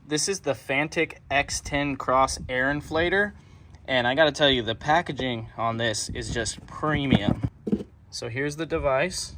This is the Fanttik X10 Cross Air Inflator, and I gotta tell you, the packaging on this is just premium. So here's the device.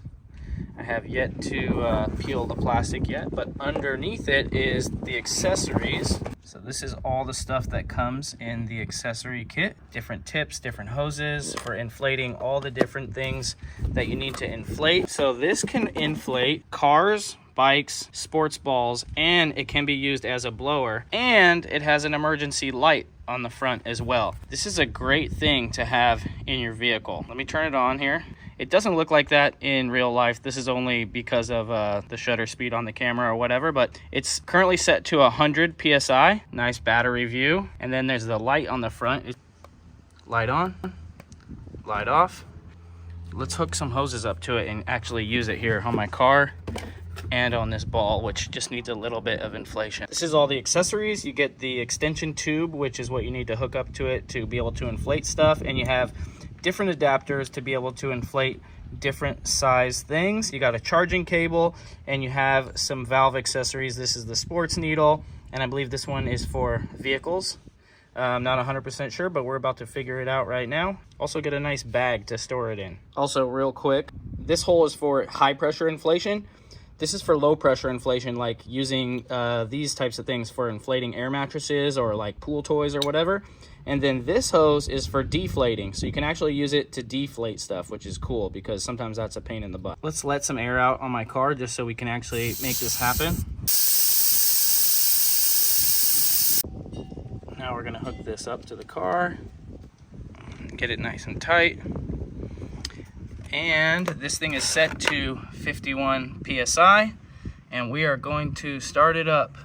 I have yet to peel the plastic yet, but underneath it is the accessories. So this is all the stuff that comes in the accessory kit. Different tips, different hoses for inflating all the different things that you need to inflate. So this can inflate cars, bikes, sports balls, and it can be used as a blower, and it has an emergency light on the front as well. This is a great thing to have in your vehicle. Let me turn it on here. It doesn't look like that in real life. This is only because of the shutter speed on the camera or whatever, but it's currently set to 100 PSI. Nice battery view. And then there's the light on the front. Light on, light off. Let's hook some hoses up to it and actually use it here on my car and on this ball, which just needs a little bit of inflation. This is all the accessories. You get the extension tube, which is what you need to hook up to it to be able to inflate stuff, and you have different adapters to be able to inflate different size things. You got a charging cable, and you have some valve accessories. This is the sports needle, and I believe this one is for vehicles. I'm not 100% sure, but we're about to figure it out right now. Also get a nice bag to store it in. Also, real quick, this hole is for high pressure inflation. This is for low pressure inflation, like using these types of things for inflating air mattresses or like pool toys or whatever. And then this hose is for deflating. So you can actually use it to deflate stuff, which is cool because sometimes that's a pain in the butt. Let's let some air out on my car just so we can actually make this happen. Now we're gonna hook this up to the car, get it nice and tight. And this thing is set to 51 PSI, and we are going to start it up.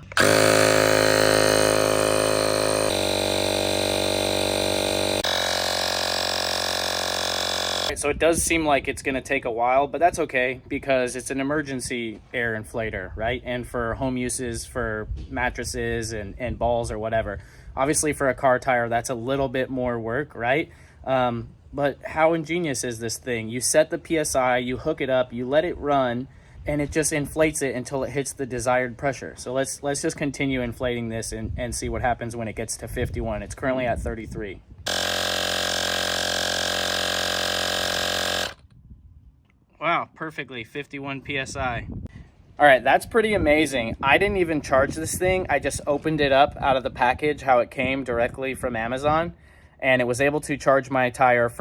So it does seem like it's going to take a while, but that's okay because it's an emergency air inflator, right? And for home uses, for mattresses and balls or whatever. Obviously for a car tire, that's a little bit more work, right? But how ingenious is this thing? You set the PSI, you hook it up, you let it run, and it just inflates it until it hits the desired pressure. So let's just continue inflating this and see what happens when it gets to 51. It's currently at 33. Wow, perfectly, 51 PSI. All right, that's pretty amazing. I didn't even charge this thing. I just opened it up out of the package, how it came directly from Amazon. And it was able to charge my tire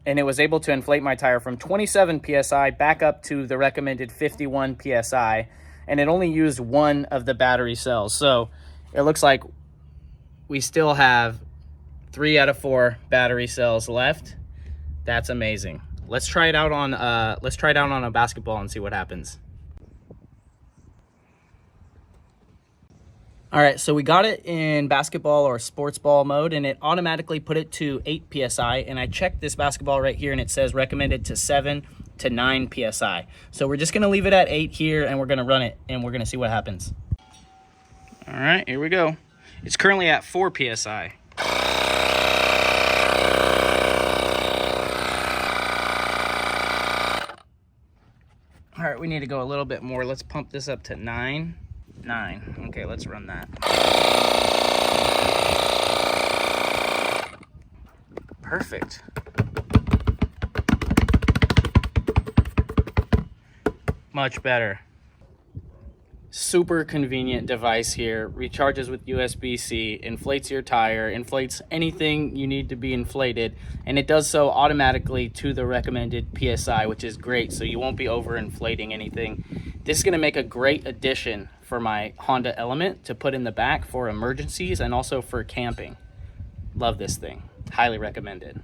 it was able to inflate my tire from 27 PSI back up to the recommended 51 PSI. And it only used one of the battery cells. So it looks like we still have 3 out of 4 battery cells left. That's amazing. Let's try it out on a basketball and see what happens. All right, so we got it in basketball or sports ball mode, and it automatically put it to 8 PSI, and I checked this basketball right here, and it says recommended to 7 to 9 PSI. So we're just gonna leave it at 8 here, and we're gonna run it, and we're gonna see what happens. All right, here we go. It's currently at 4 PSI. All right, we need to go a little bit more. Let's pump this up to 9. Okay, let's run that. Perfect. Much better. Super convenient device here. Recharges with USB-C, inflates your tire, inflates anything you need to be inflated, and it does so automatically to the recommended PSI, which is great, so you won't be overinflating anything. This is going to make a great addition for my Honda Element to put in the back for emergencies and also for camping. Love this thing. Highly recommended.